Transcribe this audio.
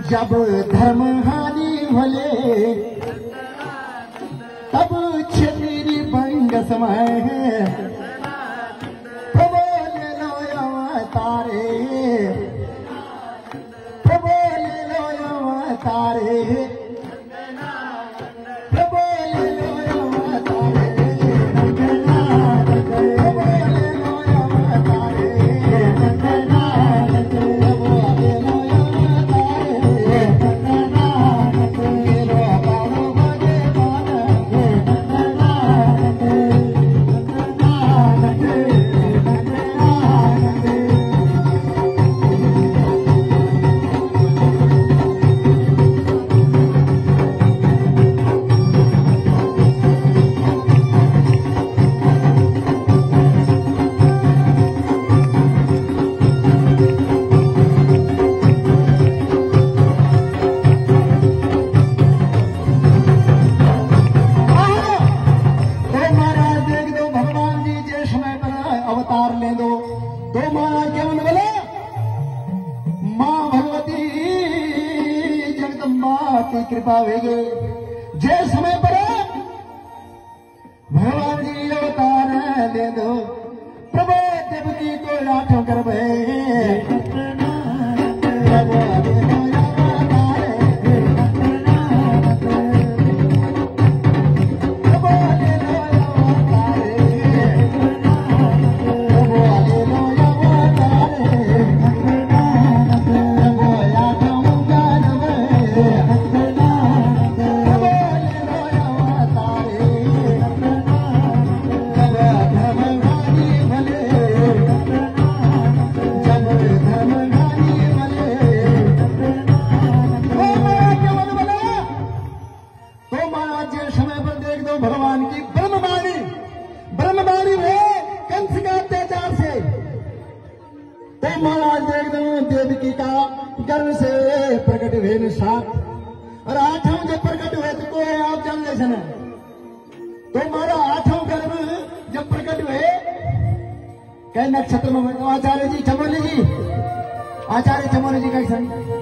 जब धर्म हानि भले तब क्षत्रिय भंग समय प्रभो ले लो अवतारे, प्रभो ले लो अवतारे, प्रभो ले लो अवतारे, अवतार ले दो तो मां केवल बोले मां भगवती जगदम्बा की कृपा होगी। जे समय पर भगवान जी अवतार ले दो प्रभु देवकी को लाठों कर भगवान की ब्रह्मवाणी है कंस का अत्याचार से। तो महाराज देख दो देवकी का गर्भ से प्रकट हुए निशात और आठों जब प्रकट हुए तो कोई आप जान ले सने। तो हमारा आठों गर्भ जब प्रकट हुए कई नक्षत्र में आचार्य जी चमोली जी, आचार्य चमोली जी कैसे